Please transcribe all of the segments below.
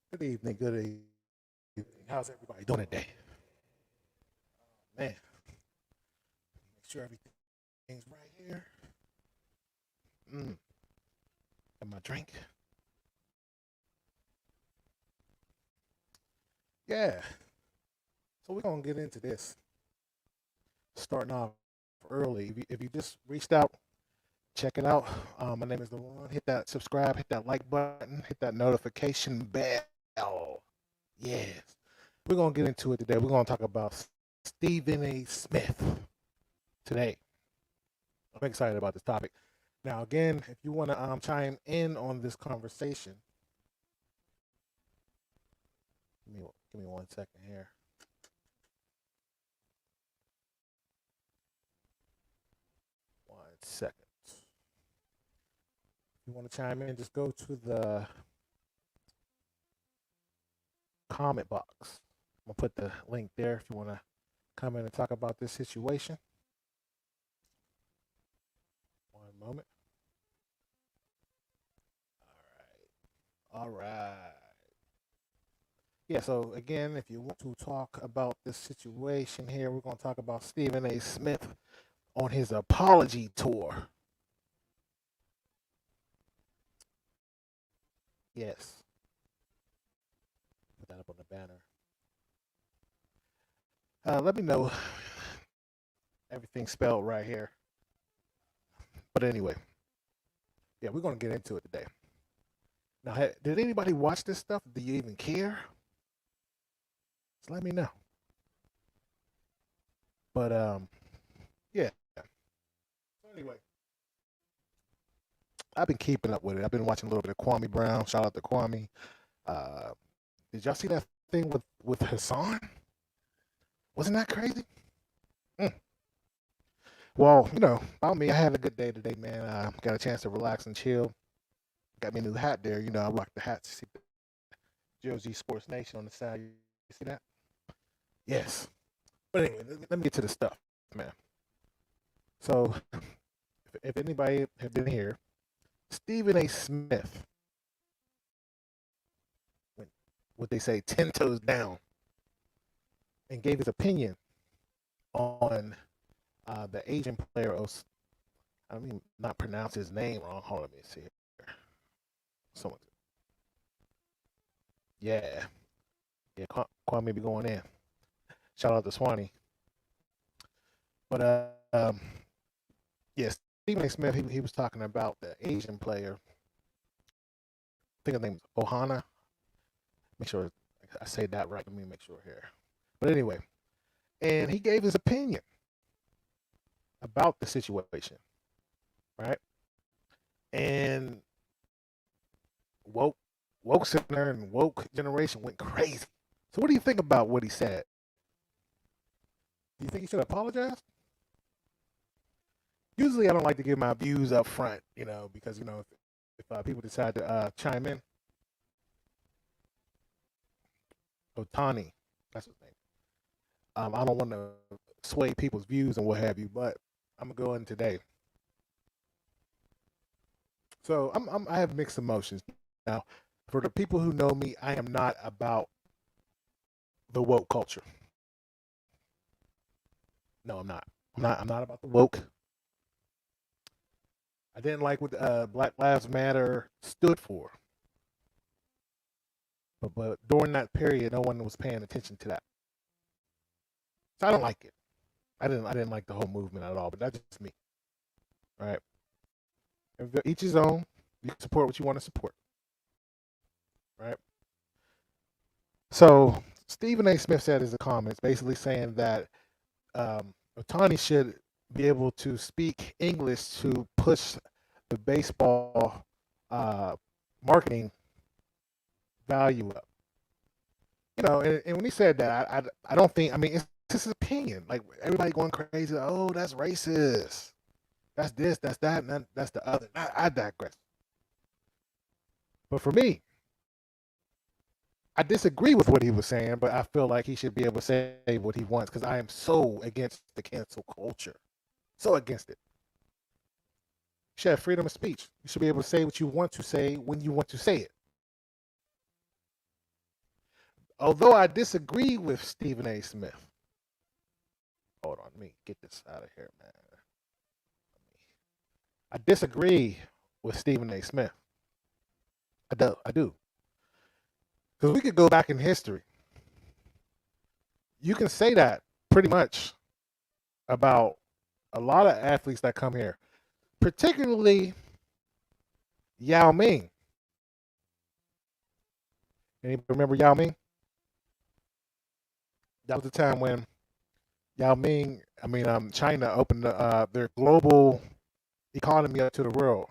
Good evening. Good evening. How's everybody doing today? Man, make sure everything's right here. Mm, and my drink. Yeah. So we're gonna get into this. Starting off early. If you just reached out, check it out. My name is Dewan. Hit that subscribe. Hit that like button. Hit that notification bell. Yes. We're gonna get into it today. We're gonna talk about Stephen A. Smith today. I'm excited about this topic. Now, again, if you want to chime in on this conversation, give me 1 second here. 1 second. If you want to chime in, just go to the comment box. I'm gonna put the link there if you want to come in and talk about this situation. One moment. All right. Yeah, so again, if you want to talk about this situation here, we're going to talk about Stephen A. Smith on his apology tour. Yes, put that up on the banner. Let me know everything spelled right here. But anyway, yeah, we're going to get into it today. Now, did anybody watch this stuff? Do you even care? Just let me know. But yeah. So anyway, I've been keeping up with it. I've been watching a little bit of Kwame Brown. Shout out to Kwame. Uh, did y'all see that thing with Hassan? Wasn't that crazy? Mm. Well, about me, I had a good day today, man. Got a chance to relax and chill. Got me a new hat there. I rock the hat. See the Jersey Sports Nation on the side. You see that? Yes. But anyway, let me get to the stuff, man. So, if anybody have been here, Stephen A. Smith went, what they say, 10 toes down, and gave his opinion on the Asian player. I mean, not pronounce his name wrong. Hold on, let me see here. Someone, yeah, yeah, Kwame be going in. Shout out to Swanee. But yes, Stephen A. Smith, he was talking about the Asian player. I think his name is Ohana. Make sure I say that right. Let me make sure here. But anyway, and he gave his opinion about the situation, right? And woke woke center and woke generation went crazy. So what do you think about what he said? Do you think he should apologize? Usually, I don't like to give my views up front, because if people decide to chime in, Otani, that's his name. I don't want to sway people's views and what have you, but I'm gonna go in today. So I have mixed emotions. Now, for the people who know me, I am not about the woke culture. No, I'm not. I'm not about the woke. I didn't like what Black Lives Matter stood for, but during that period, no one was paying attention to that. So I don't like it. I didn't like the whole movement at all. But that's just me, right? Each his own. You support what you want to support, right? So Stephen A. Smith said in the comments, basically saying that Otani should be able to speak English to push the baseball uh, marketing value up. And when he said that, I don't think. I mean, it's just his opinion. Like everybody going crazy. Oh, that's racist. That's this. That's that. And that's the other. I digress. But for me, I disagree with what he was saying, but I feel like he should be able to say what he wants because I am so against the cancel culture. So against it. You should have freedom of speech. You should be able to say what you want to say when you want to say it. Although I disagree with Stephen A. Smith. Hold on, let me get this out of here, man. I disagree with Stephen A. Smith. I do. Because we could go back in history. You can say that pretty much about a lot of athletes that come here, particularly Yao Ming. Anybody remember Yao Ming? That was the time when China opened their global economy up to the world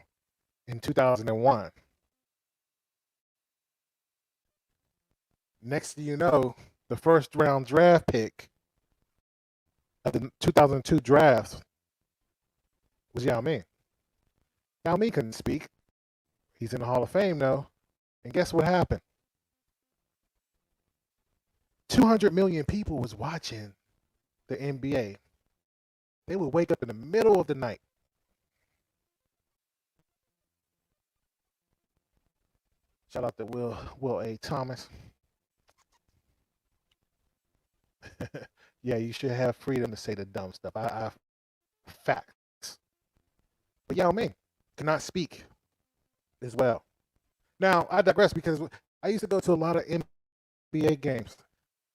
in 2001. Next thing you know, the first round draft pick of the 2002 draft was Yao Ming. Yao Ming couldn't speak. He's in the Hall of Fame though. And guess what happened? 200 million people was watching the NBA. They would wake up in the middle of the night. Shout out to Will A. Thomas. Yeah, you should have freedom to say the dumb stuff. I facts. But Yao Ming cannot speak as well. Now, I digress because I used to go to a lot of NBA games.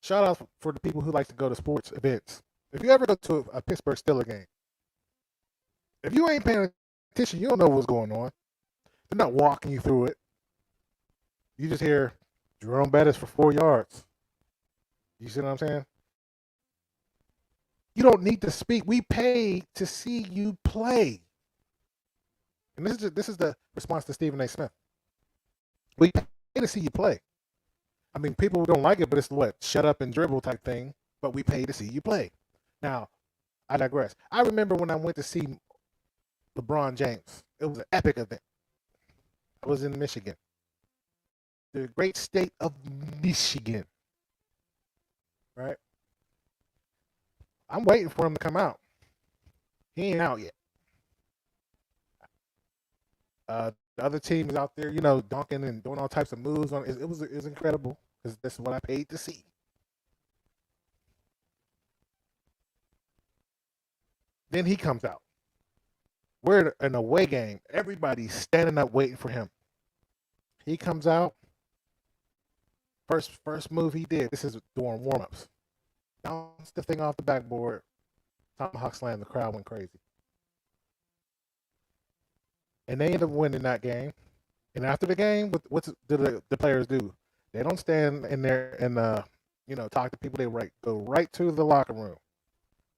Shout out for the people who like to go to sports events. If you ever go to a Pittsburgh Steelers game, if you ain't paying attention, you don't know what's going on. They're not walking you through it. You just hear Jerome Bettis for 4 yards. You see what I'm saying? You don't need to speak. We pay to see you play. And this is the response to Stephen A. Smith. We pay to see you play. I mean, people don't like it, but it's what? Shut up and dribble type thing. But we pay to see you play. Now, I digress. I remember when I went to see LeBron James. It was an epic event. I was in Michigan. The great state of Michigan. Right? I'm waiting for him to come out. He ain't out yet. The other team is out there, dunking and doing all types of moves. It was incredible because that's what I paid to see. Then he comes out. We're in an away game. Everybody's standing up waiting for him. He comes out. First move he did. This is during warm-ups. Bounced the thing off the backboard. Tomahawk slam. The crowd went crazy. And they end up winning that game. And after the game, what do the players do? They don't stand in there and talk to people. They go right to the locker room.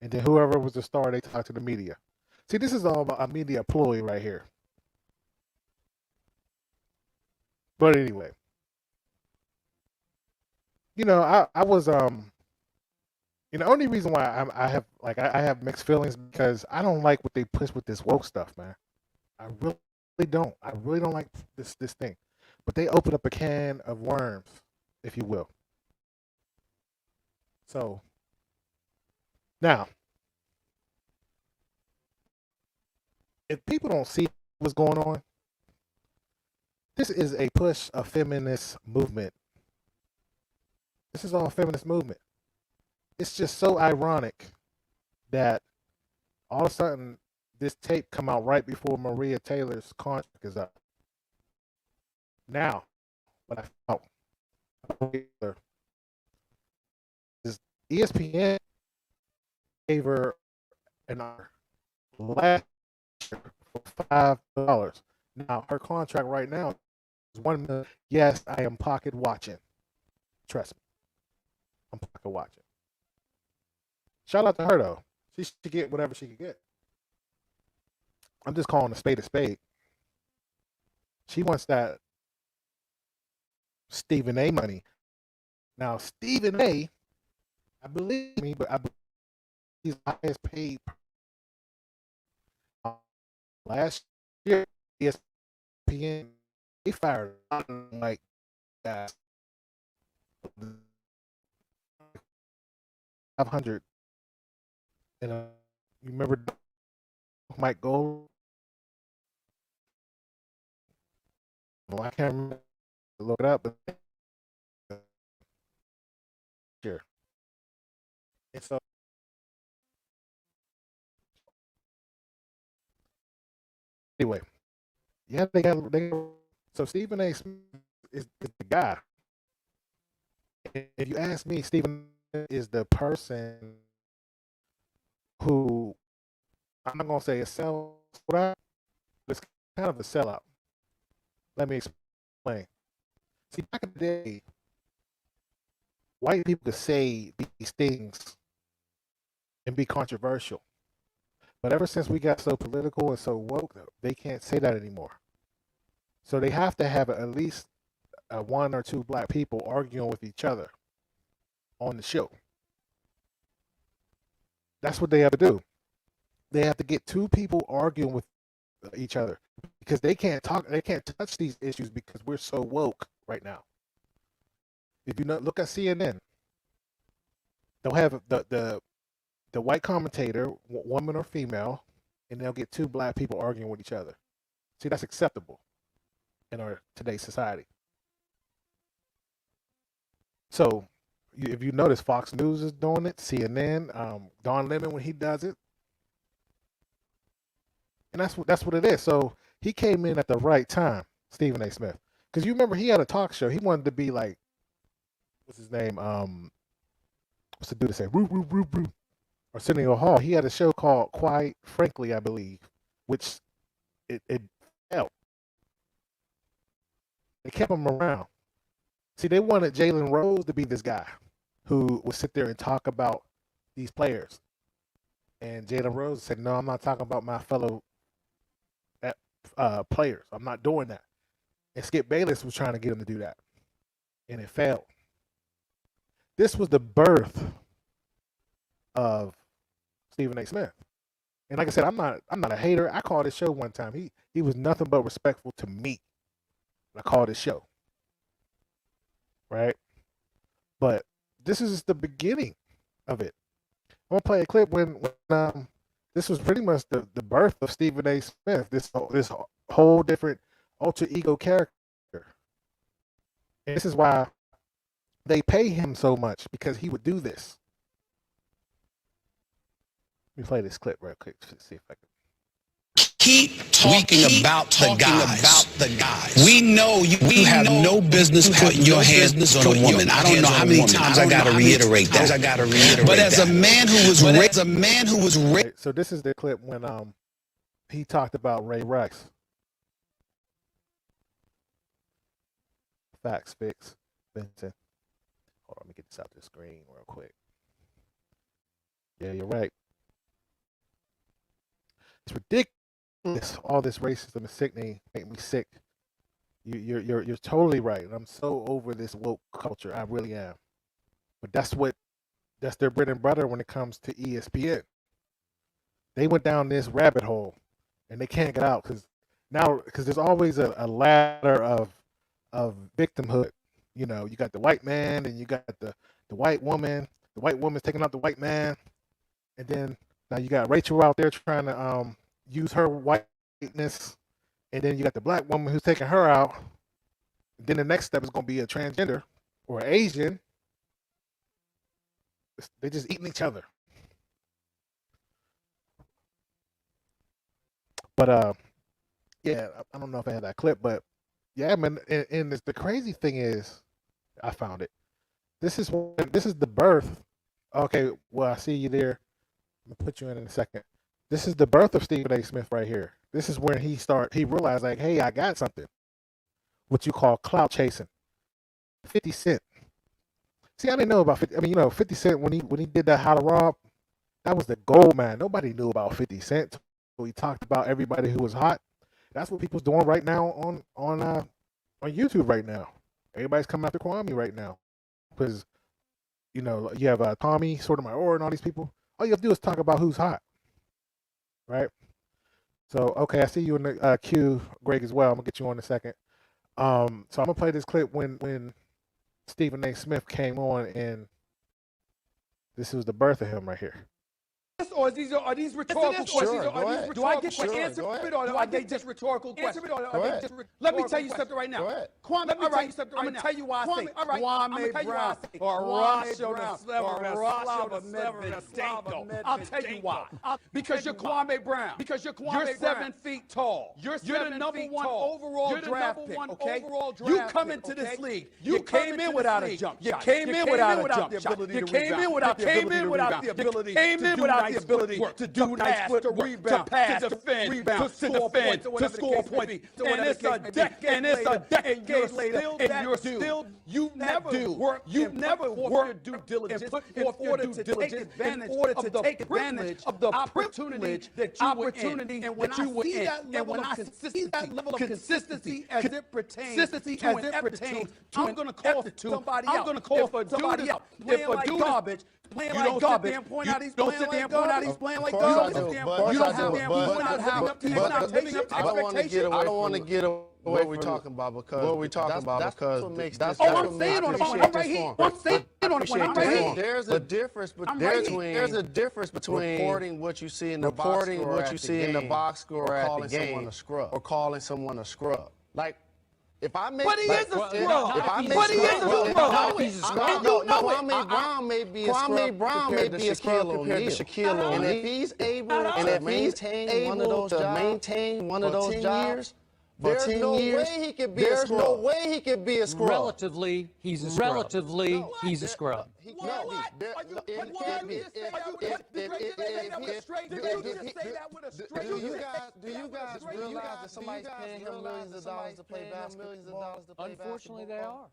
And then whoever was the star, they talk to the media. See, this is all about a media ploy right here. But anyway, I was the only reason why I have mixed feelings because I don't like what they push with this woke stuff, man. I really don't. I really don't like this thing. But they open up a can of worms, if you will. So now, if people don't see what's going on, this is a push of feminist movement. This is all feminist movement. It's just so ironic that all of a sudden this tape come out right before Maria Taylor's contract is up. Now, what I found is ESPN gave her an hour last year for $5. Now her contract right now is $1 million. Yes, I am pocket watching. Trust me, I'm pocket watching. Shout out to her though. She should get whatever she could get. I'm just calling a spade a spade. She wants that Stephen A money. Now Stephen A, I believe me, but I believe he's the highest paid. Last year, ESPN they fired like that. 500. And you remember Mike Gold? Well, I can't remember. Look it up, but And so anyway, yeah, they so Stephen A. Smith is the guy. If you ask me, Stephen is the person who I'm not gonna say a sellout, but it's kind of a sellout. Let me explain. See, back in the day, white people could say these things and be controversial. But ever since we got so political and so woke, they can't say that anymore. So they have to have at least one or two black people arguing with each other on the show. That's what they have to do. They have to get two people arguing with each other because they can't talk. They can't touch these issues because we're so woke right now. If you look at CNN, they'll have the white commentator, woman or female, and they'll get two black people arguing with each other. See, that's acceptable in our today's society. So, if you notice, Fox News is doing it, CNN, Don Lemon when he does it, and that's what it is. So he came in at the right time, Stephen A. Smith, because you remember he had a talk show. He wanted to be like, what's his name? What's the dude to say? Roo, roo, roo, roo. Arsenio Hall. He had a show called Quite Frankly, I believe, which it failed. They kept him around. See, they wanted Jalen Rose to be this guy who would sit there and talk about these players. And Jalen Rose said, no, I'm not talking about my fellow players. I'm not doing that. And Skip Bayless was trying to get him to do that. And it failed. This was the birth of Stephen A. Smith. And like I said, I'm not a hater. I called his show one time. He was nothing but respectful to me. I called his show. Right? But this is the beginning of it. I'm gonna play a clip when this was pretty much the birth of Stephen A. Smith. This whole different alter ego character. And this is why they pay him so much, because he would do this. Let me play this clip real quick to see if I can. Keep talking about the guys. We know you have no business putting your hands on a woman. I don't know how many times I got to reiterate that. But as a man who was raised. So this is the clip when he talked about Ray Rice. Facts, fix, Vincent. Hold on, let me get this out the screen real quick. Yeah, you're right. It's ridiculous. All this racism is sickening. Make me sick. You're totally right. I'm so over this woke culture. I really am. But that's their bread and butter when it comes to ESPN. They went down this rabbit hole, and they can't get out because there's always a ladder of victimhood. You know, you got the white man, and you got the white woman. The white woman's taking out the white man, and then now you got Rachel out there trying to use her whiteness, and then you got the black woman who's taking her out. Then the next step is going to be a transgender or an Asian. They're just eating each other. But yeah, I don't know if I had that clip, but yeah, man. And the crazy thing is, I found it. This is the birth. Okay, well, I see you there. I'm gonna put you in a second. This is the birth of Stephen A. Smith right here. This is where he realized, like, hey, I got something. What you call clout chasing. 50 Cent. See, I didn't know about 50. I mean, 50 Cent when he did that How to Rob, that was the gold man. Nobody knew about 50 Cent. So he talked about everybody who was hot. That's what people's doing right now on YouTube right now. Everybody's coming after Kwame right now because you have Tommy, Sotomayor, and all these people. All you have to do is talk about who's hot, right? So okay, I see you in the queue, Greg, as well. I'm gonna get you on in a second. So I'm gonna play this clip when Stephen A. Smith came on, and this was the birth of him right here. or are these rhetorical questions? Do I get to answer it, or are they just rhetorical questions? Let me tell you something right now. Kwame, I'm going to tell you why I say Kwame Brown or I'll tell you why. Because you're Kwame Brown. You're 7 feet tall. You're the number one overall draft pick, okay? You come into this league. You came in without a jump shot. You came in without a jump shot. You came in without the ability to do nice foot, to rebound, to defend, to score points. And it's a decade later, and you never worked due diligence in order to take advantage of the opportunity that you were in. And when I see that level of consistency as it pertains to I'm going to call somebody out. I'm going to call for somebody out. If a dude garbage, playing like garbage, you don't sit there and point out he's playing like garbage. You don't sit there and point out how he's not living up to expectations. I don't want to get away what we're talking about because that's I'm saying on the phone. I'm right here. I'm saying on the phone. I'm right here. There's a difference between reporting what you see in the box score at the game or calling someone a scrub. Like, if I make, but he is a scrub. But he is a scrub. He's a scrub. No, Kwame Brown may be a scrub compared to Shaquille O'Neal. And if he's able to maintain one of those jobs, there's no way he could be a scrub. Relatively, he's a scrub. Do you guys realize that somebody's paying him millions of dollars to play basketball? Unfortunately, they are.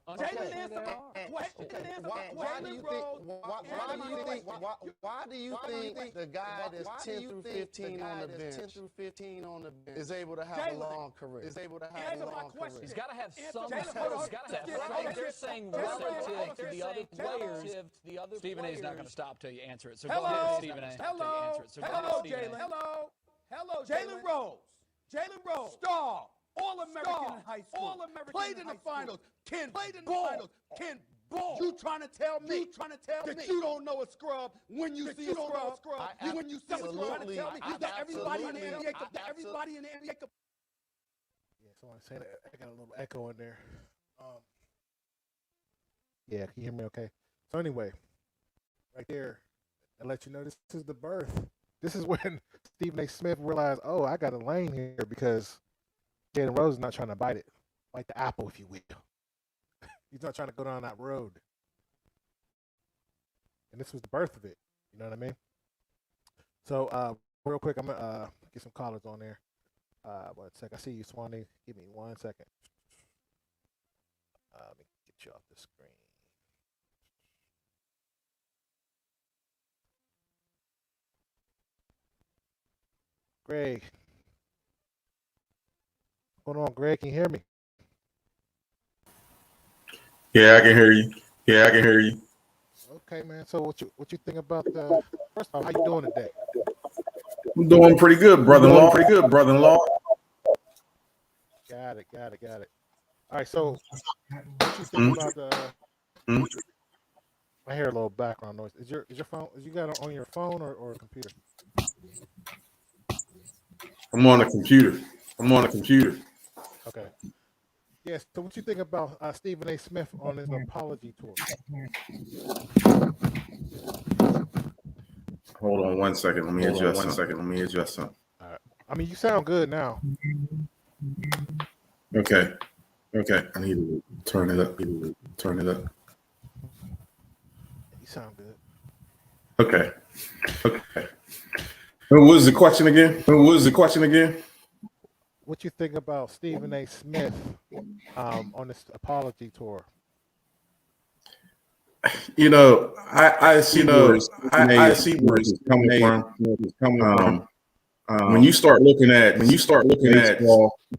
Why do you think the guy that's 10 through 15 on the bench is able to have a long career? He's got to have some. They're saying relative to the other players. Stephen A. is not going to stop till you answer it. So go ahead, Stephen A. Hello, Jalen Rose. Star. All-American in high school. Played in the finals. Can ball. You trying to tell me that you don't know a scrub when you see a scrub? When you see a scrub, trying to tell me that everybody in the NBA Yeah, someone saying I got a little echo in there. Yeah, can you hear me okay? So anyway, right there, I let you know this is the birth. This is when Stephen A. Smith realized, oh, I got a lane here because Jalen Rose is not trying to bite it, like the apple, if you will. He's not trying to go down that road. And this was the birth of it. You know what I mean? So real quick, I'm going to get some callers on there. 1 sec. I see you, Swanee. Give me 1 second. Let me get you off the screen. Greg. What's going on, Greg? Can you hear me? Yeah, I can hear you. Okay, man. So what you think about the first off, how you doing today? I'm doing pretty good, brother-in-law. Got it. All right, so what you think about the I hear a little background noise. Is your phone you got it on your phone or a computer? I'm on a computer. Okay. Yes. So what you think about Stephen A. Smith on his apology tour? Hold on 1 second. Let me adjust something. All right. I mean, you sound good now. Okay. I need to turn it up. You sound good. Okay. What was the question again? What you think about Stephen A. Smith on this apology tour? You know, I see where it's coming from. When you start looking at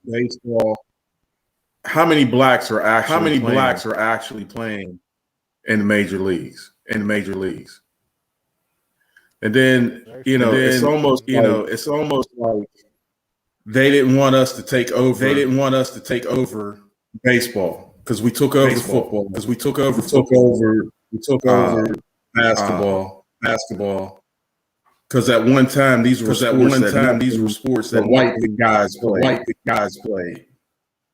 baseball, how many blacks are actually playing in the major leagues? And then it's almost like they didn't want us to take over baseball because we took over football. Because we took over basketball. Because at one time these were sports that white guys played.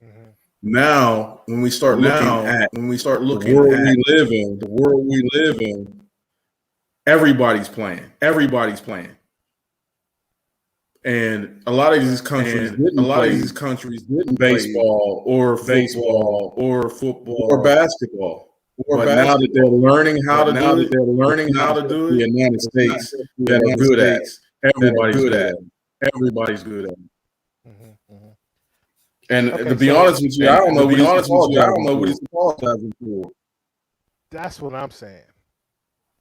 Mhm. Now, when we start looking at the world we live in, everybody's playing. And a lot of these countries didn't baseball or football or basketball. But now that they're learning how to do it, the United States that are good at it. Everybody's good at it. Mhm. Mhm. And Okay, to be so- honest with you, I don't know what he's apologizing for. That's what I'm saying.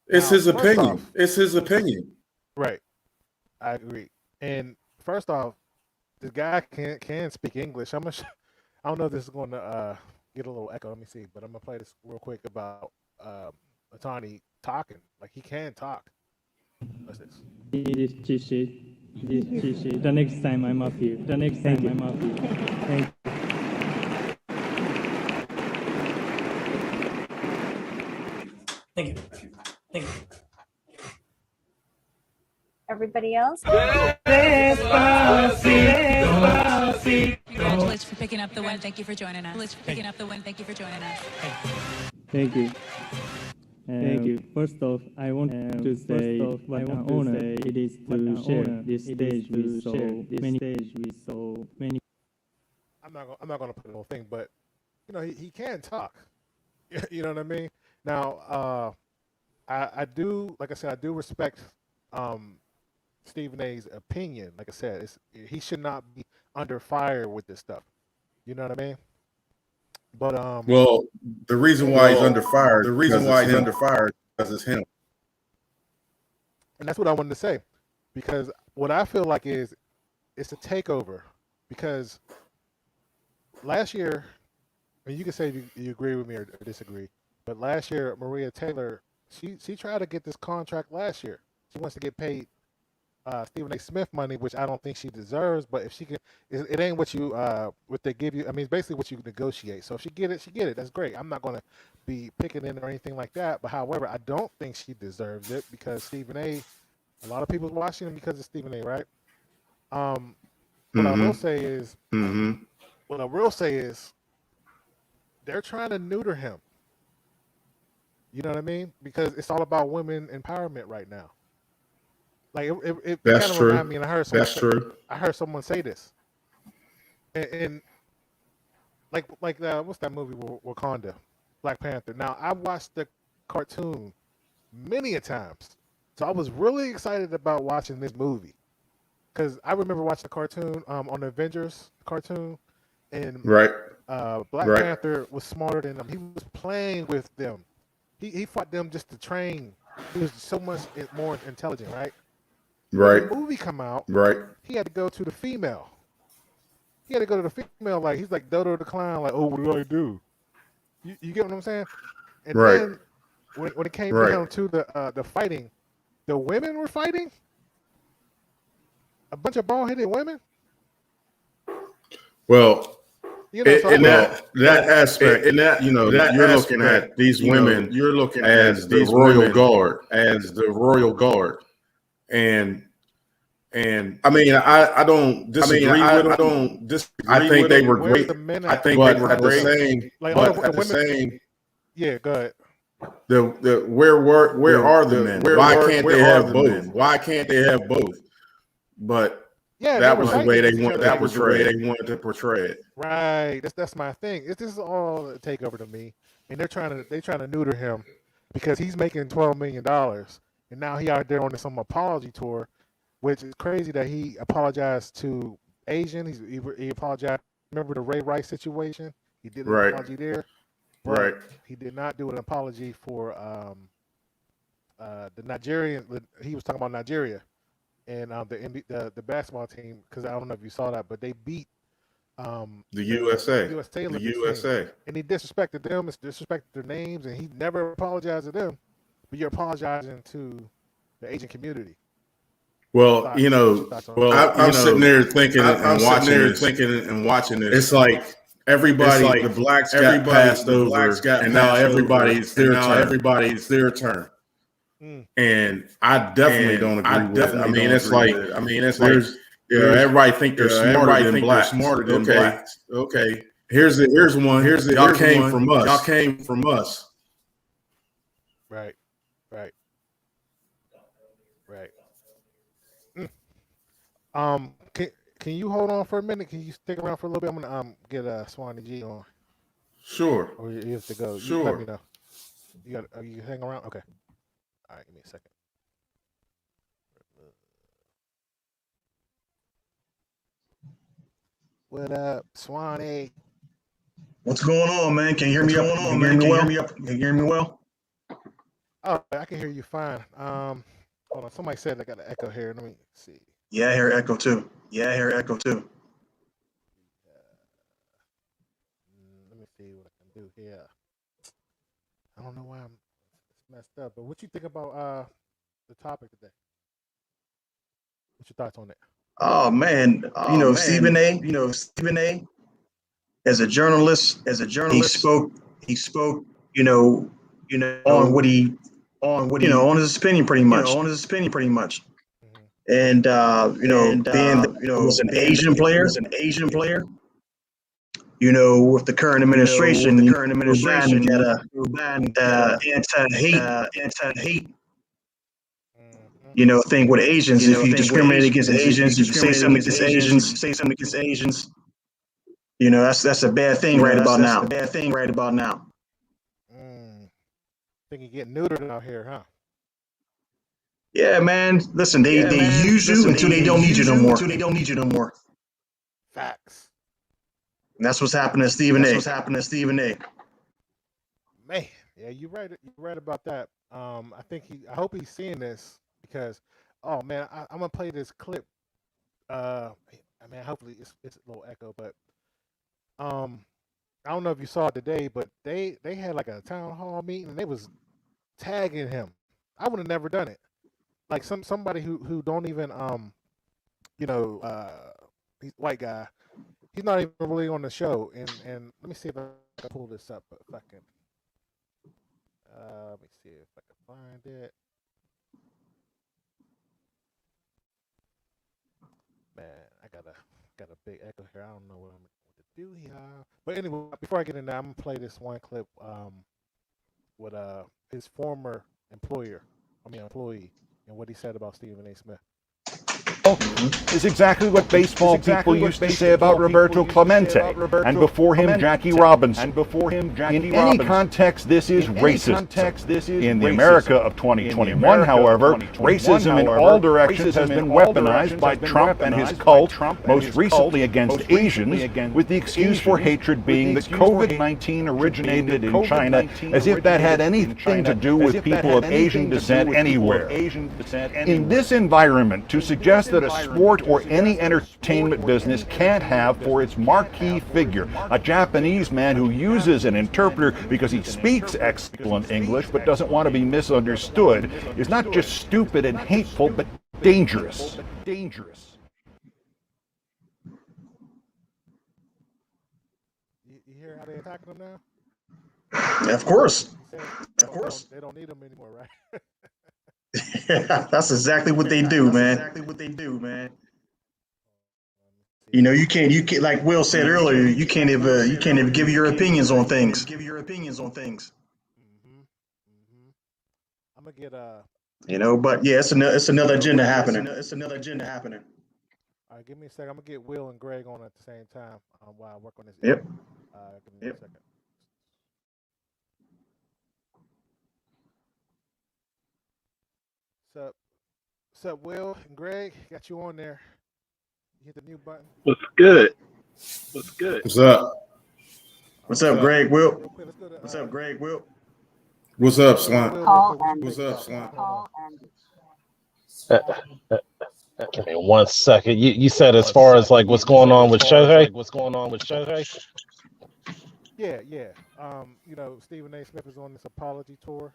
It's Now, his first opinion. off- It's his opinion. Right. I agree. And first off, the guy can speak English. I don't know if this is going to get a little echo. Let me see. But I'm going to play this real quick about Ohtani talking. Like, he can talk. What's this? The next time I'm up here. Thank you. Everybody else? Congratulations for picking up the win. Thank you for joining us. Thank you. First off, I want to say what an honor it is to share this stage with so many. I'm not gonna put a little thing, but you know he can talk. You know what I mean? Now, I do, like I said, I do respect Stephen A's opinion. Like I said, he should not be under fire with this stuff. You know what I mean? But Well, the reason why he's under fire because it's him. and that's what I wanted to say, because what I feel like is it's a takeover. Because last year, and you can say if you agree with me or disagree, but last year Maria Taylor, she tried to get this contract last year. She wants to get paid Stephen A. Smith money, which I don't think she deserves. But if she can, it ain't what they give you. I mean, it's basically what you negotiate. So if she get it, she get it. That's great. I'm not going to be picking in or anything like that. But however, I don't think she deserves it because Stephen A. A lot of people's watching him because of Stephen A. Right? What I will say is, they're trying to neuter him. You know what I mean? Because it's all about women empowerment right now. Like it kind of reminded me, and I heard someone say this, and like what's that movie Wakanda, Black Panther. Now I watched the cartoon many a times, so I was really excited about watching this movie because I remember watching the cartoon on the Avengers cartoon, and Black Panther was smarter than them. He was playing with them. He fought them just to train. He was so much more intelligent, right? When the movie come out, he had to go to the female. Like he's like Dodo the clown, like, oh, what do I do? You get what I'm saying? And then when it came down to the fighting, the women were fighting. A bunch of bald-headed women. Well, you know, so in that aspect, you're looking at these women. You're looking as the royal guard, and I mean, I don't disagree with them. I don't disagree. I think they were great. I think they were great. Yeah, go ahead. Where are the men? Why can't they have both? Why can't they have both? But yeah, that was the way they wanted. That was the way they wanted to portray it. Right. That's my thing. This is all a takeover to me, and they're trying to neuter him because he's making $12 million, and now he out there on some apology tour, which is crazy that he apologized to Asian. He apologized. Remember the Ray Rice situation? He did an apology there. But he did not do an apology for the Nigerian. He was talking about Nigeria and the basketball team, because I don't know if you saw that, but they beat the USA. The USA. And he disrespected them, disrespected their names, and he never apologized to them. But you're apologizing to the Asian community. Well, I'm sitting there thinking and watching this. It's like everybody, the blacks got passed over, and now everybody's their turn. And I definitely don't agree with it. I mean, it's like everybody think they're smarter than blacks. Okay. Here's one. Y'all came from us. Y'all came from us. Right. Can you hold on for a minute? Can you stick around for a little bit? I'm gonna get Swanee G on. Sure. Or you have to go. Sure. You let me know. Are you hang around? Okay. All right. Give me a second. What up, Swanee? What's going on, man? Can you hear me up? Can you hear me well? Oh, I can hear you fine. Hold on. Somebody said I got an echo here. Let me see. Yeah, I hear echo too. Let me see what I can do here. I don't know why it's messed up, but what you think about the topic today? What's your thoughts on it? Oh man, Stephen A. As a journalist, he spoke, on what he, on his opinion pretty much. And being that he was an Asian player, with the current administration, anti-hate, thing with Asians. If you discriminate against Asians, if you say something against Asians, that's a bad thing right about now. Think you get neutered out here, huh? Yeah, man. Listen, they use you until they don't need you no more. Facts. And that's what's happening to Stephen A. Man, yeah, you're right. You're right about that. I hope he's seeing this because, oh man, I'm gonna play this clip. Hopefully it's a little echo, but I don't know if you saw it today, but they had like a town hall meeting and they was tagging him. I would have never done it. Like somebody who don't even he's white guy. He's not even really on the show. And let me see if I can pull this up. If I can, let me see if I can find it. Man, I got a big echo here. I don't know what to do here. But anyway, before I get in there, I'm gonna play this one clip with his former employee, and what he said about Stephen A. Smith. Is exactly what baseball people used to say about Roberto Clemente, and before him, Jackie Robinson. In any context, this is racism. In the America of 2021, however, racism in all directions has been weaponized by Trump and his cult, most recently against Asians, with the excuse for hatred being that COVID-19 originated in China, as if that had anything to do with people of Asian descent anywhere. In this environment, to suggest that a sport or any entertainment business can't have for its marquee figure a Japanese man who uses an interpreter because he speaks excellent English but doesn't want to be misunderstood is not just stupid and hateful, but dangerous. You hear how they're attacking him now? Yeah, of course. They don't need him anymore, right? That's exactly what they do, man. You can't like Will said earlier, you can't even give your opinions on things. I'm gonna get but yeah, it's another agenda happening. All right, give me a second. I'm gonna get Will and Greg on at the same time while I work on this. Yep. Give me a second. What's up, Will and Greg? Got you on there. You hit the mute button. What's good? What's up? What's up, Greg? Will? What's up, Slump? What's up, Slump? Give me 1 second. You said as far as like what's going on with Shohei? Yeah. Stephen A. Smith is on this apology tour.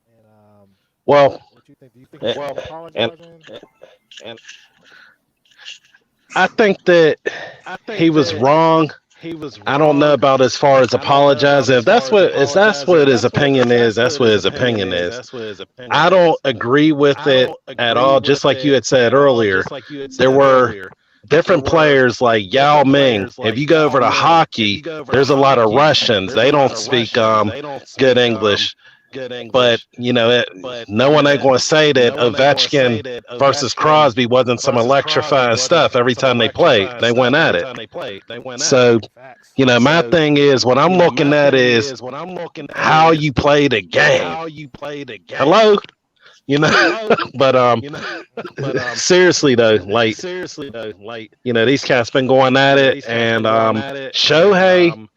And well, what you think? Do you think he's apologizing? And I think that he was wrong I don't know about as far as apologizing. If that's what his opinion is, that's what his opinion is. I don't agree with it at all. Just like you had said earlier, there were different players like Yao Ming. If you go over to hockey, there's a lot of Russians. They don't speak good English. But no one ain't going to say that Ovechkin versus Crosby wasn't some electrifying stuff every time they played. They went at it. So, my thing is, what I'm looking at is how you play the game. Hello? But seriously though, these cats been going at it, and Shohei.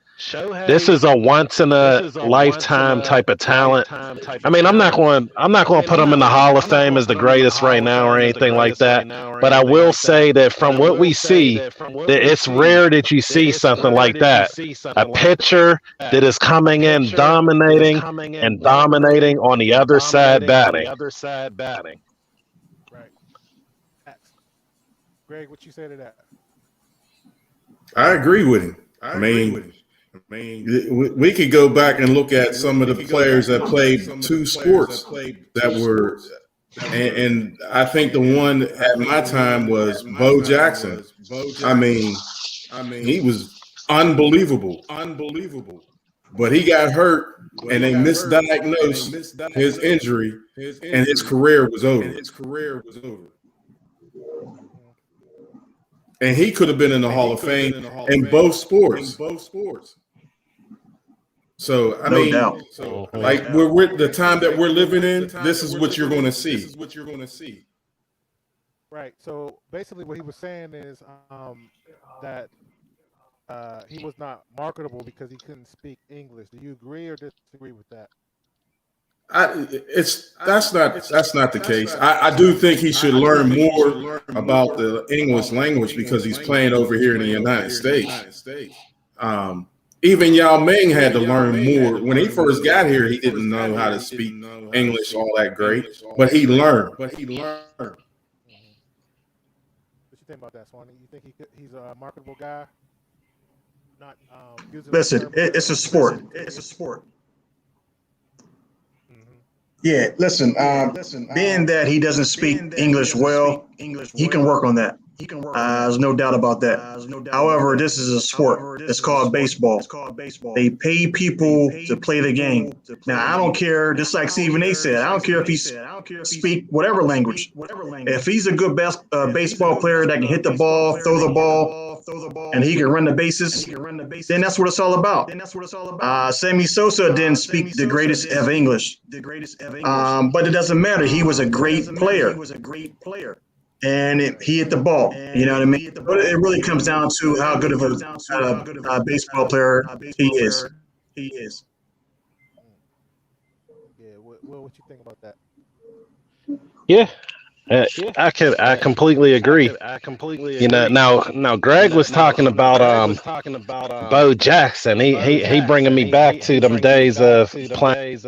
This is a once in a lifetime type of talent. I mean, I'm not going to put him in the Hall of Fame as the greatest right now or anything like that. But I will say that from what we see, that it's rare that you see something like that. A pitcher that is coming in dominating on the other side batting. Right. Greg, what you say to that? I agree with him. I mean, we could go back and look at some of the players that played two sports that were, and I think the one at my time was Bo Jackson. I mean, he was unbelievable. But he got hurt, and they misdiagnosed his injury, and his career was over. And he could have been in the Hall of Fame in both sports. So, I mean, like we're the time that we're living in, this is what you're going to see. Right. So basically what he was saying is that he was not marketable because he couldn't speak English. Do you agree or disagree with that? That's not the case. I do think he should learn more about the English language because he's playing over here in the United States. Even Yao Ming had to learn more. When he first got here, he didn't know how to speak English all that great, but he learned. What you think about that, Swanee? You think he's a marketable guy? Not listen, it's a sport. Yeah, listen. Being that he doesn't speak English well, he can work on that. There's no doubt about that. However, this is a sport. It's called baseball. They pay people to play the game. Now, I don't care, just like Stephen A. said, I don't care if he speak whatever language. If he's a good baseball player that can hit the ball, throw the ball, and he can run the bases, then that's what it's all about. Sammy Sosa didn't speak the greatest of English. But it doesn't matter. He was a great player. And he hit the ball. You know what I mean? But it really comes down to how good of a baseball player he is. Yeah, what you think about that? Yeah. I completely agree. Now Greg was talking about Bo Jackson. He bringing me back to them days of playing.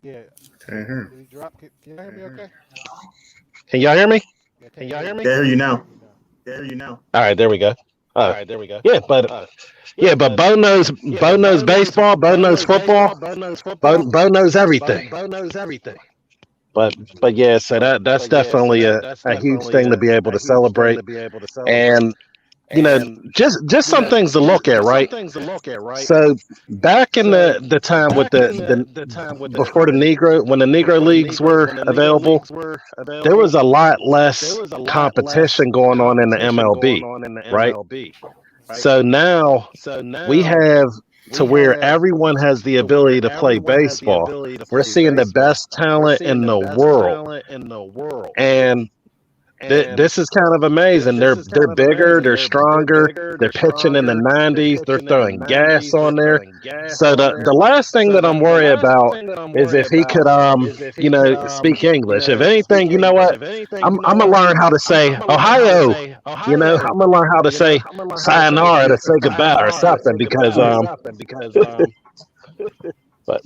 Yeah. Can't hear. Did he drop? Can you hear me okay? Can y'all hear me? Can y'all hear me? I hear you now. All right, there we go. Yeah, but Bo knows baseball. Bo knows football. Bo knows everything. But yeah, so that's definitely a huge thing to be able to celebrate. And just some things to look at, right? So back in the time with before when the Negro Leagues were available, there was a lot less competition going on in the MLB, right? So now we have to where everyone has the ability to play baseball. We're seeing the best talent in the world, and this is kind of amazing. They're bigger, they're stronger, they're pitching in the 90s, they're throwing gas on there. So the last thing that I'm worried about is if he could speak English. If anything, you know what? I'm gonna learn how to say Ohio. I'm gonna learn how to say sayonara to say goodbye or something because but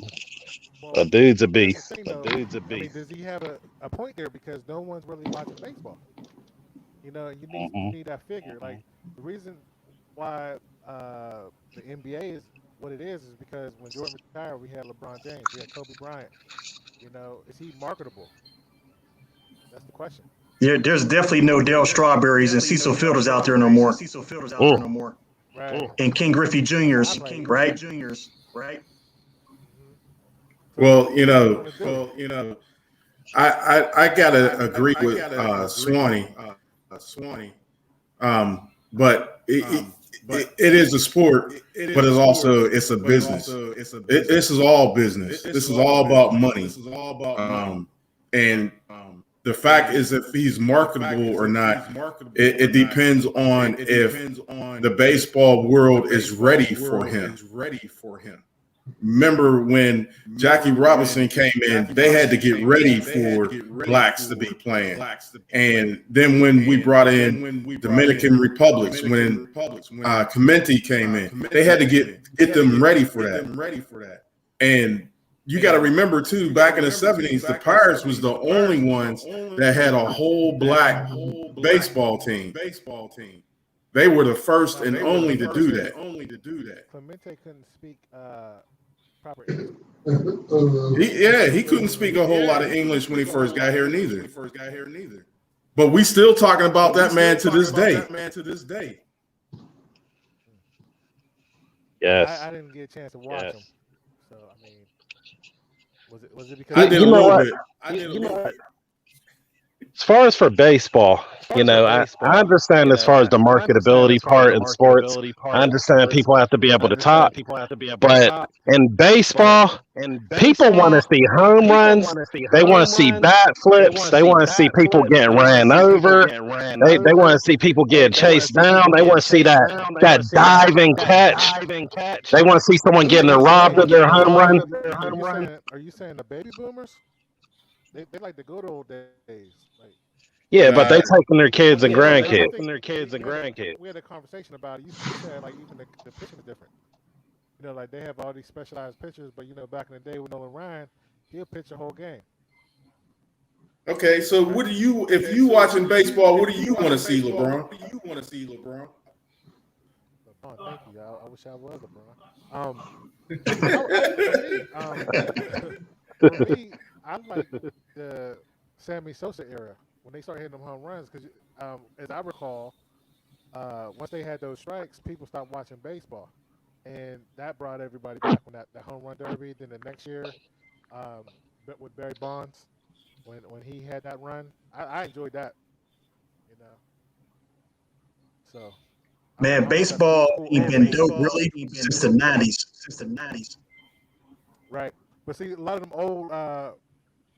A dude's a beast. I mean, does he have a point there? Because no one's really watching baseball. You know, you need that figure. Like the reason why the NBA is what it is because when Jordan retired, we had LeBron James, we had Kobe Bryant. You know, is he marketable? That's the question. Yeah, there's definitely no Dale Strawberries and Cecil Fielders out there no more. Right. And King Griffey Jr.'s, right? Well, I gotta agree with Swanee. But it is a sport, but it's a business. This is all business. This is all about money. And the fact is, if he's marketable or not, it depends on if the baseball world is ready for him. Remember when Jackie Robinson came in, they had to get ready for blacks to be playing. And then when we brought in Dominican Republics, when Clemente came in, they had to get them ready for that. And you got to remember too, back in the 70s, the Pirates was the only ones that had a whole black baseball team. They were the first and only to do that. Clemente couldn't speak proper English. He couldn't speak a whole lot of English when he first got here neither. But we still talking about that man to this day. Yes. I didn't get a chance to watch him. So I mean, was it because I did a little bit. I did a little bit. As far as for baseball, I understand as far as the marketability part in sports. I understand people have to be able to talk, but in baseball, people want to see home runs. They want to see bat flips. They want to see people getting ran over. They want to see people getting chased down. They want to see that diving catch. They want to see someone getting robbed of their home run. Are you saying the baby boomers? They like the good old days. Yeah, but they taking their kids and grandkids. We had a conversation about it. You said like even the pitching is different. You know, like they have all these specialized pitchers, but back in the day with Nolan Ryan, he'll pitch a whole game. Okay, so if you watching baseball, what do you want to see, LeBron? LeBron, thank you. I wish I was LeBron. For me, I like the Sammy Sosa era when they started hitting them home runs. Because as I recall, once they had those strikes, people stopped watching baseball, and that brought everybody back when that home run derby. Then the next year, with Barry Bonds, when he had that run, I enjoyed that. So. Man, baseball ain't been dope really since the 90s. Right. But see, a lot of them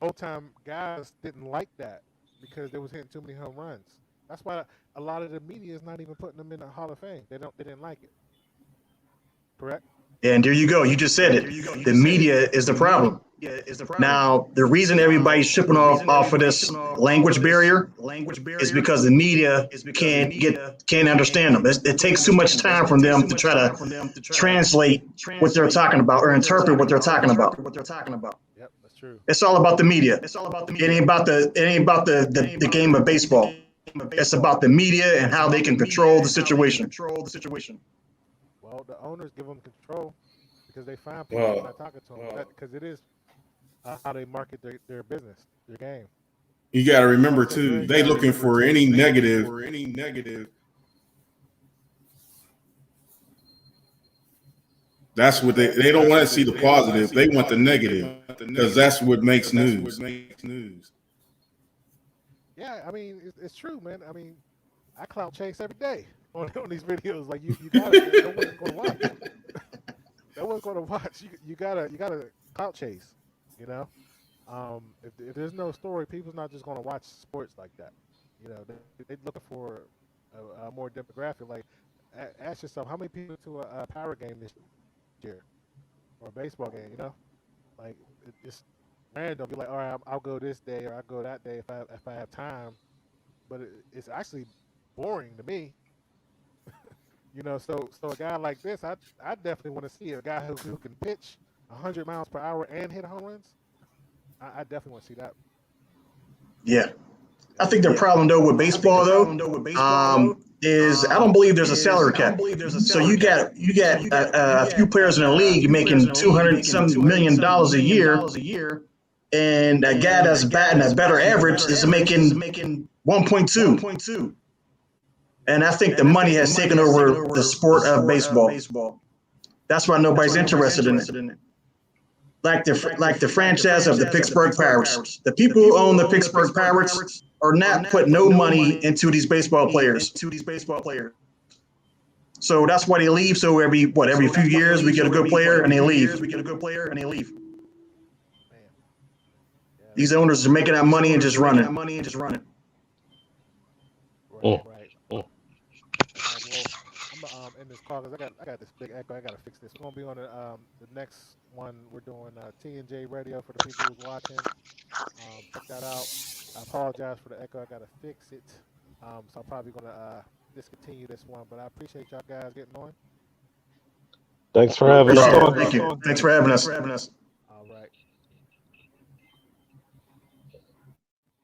old time guys didn't like that because they was hitting too many home runs. That's why a lot of the media is not even putting them in the Hall of Fame. They didn't like it. Correct? Yeah, and there you go. You just said it. The media is the problem. Now, the reason everybody's tripping off of this language barrier is because the media can't understand them. It takes too much time for them to try to translate what they're talking about or interpret what they're talking about. Yep, that's true. It's all about the media. It ain't about the game of baseball. It's about the media and how they can control the situation. Well, the owners give them control because they find people not talking to them. Because it is how they market their business, their game. You got to remember too, they looking for any negative. That's what they don't want to see the positive. They want the negative because that's what makes news. Yeah, I mean it's true, man. I mean, I clout chase every day on these videos. Like you gotta, no one's gonna watch. No one's gonna watch. You gotta clout chase. If there's no story, people's not just gonna watch sports like that. They're looking for a more demographic. Like, ask yourself, how many people to a power game this year or a baseball game? Like it's random. Be like, all right, I'll go this day or I'll go that day if I have time. But it's actually boring to me. So a guy like this, I definitely want to see a guy who can pitch 100 miles per hour and hit home runs, I definitely want to see that. Yeah. I think the problem though with baseball is I don't believe there's a salary cap. So you got a few players in the league making $200 million a year, and a guy that's batting a better average is making 1.2. And I think the money has taken over the sport of baseball. That's why nobody's interested in it. Like the franchise of the Pittsburgh Pirates. The people who own the Pittsburgh Pirates are not putting no money into these baseball players. So that's why they leave. So every few years we get a good player and they leave. These owners are making that money and just running. Right. Well, I'm in this call because I got this big echo. I got to fix this. We're gonna be on the next one. We're doing T&J Radio for the people who's watching. Check that out. I apologize for the echo. I got to fix it. So I'm probably gonna discontinue this one. But I appreciate y'all guys getting on. Thanks for having us on. Thank you. Thanks for having us. All right.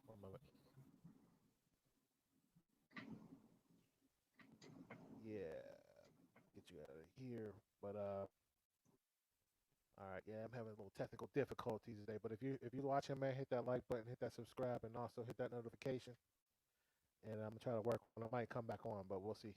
One moment. Yeah. Get you out of here. But all right, yeah, I'm having a little technical difficulties today. But if you're watching, man, hit that like button, hit that subscribe, and also hit that notification. And I'm gonna try to work on it. I might come back on, but we'll see.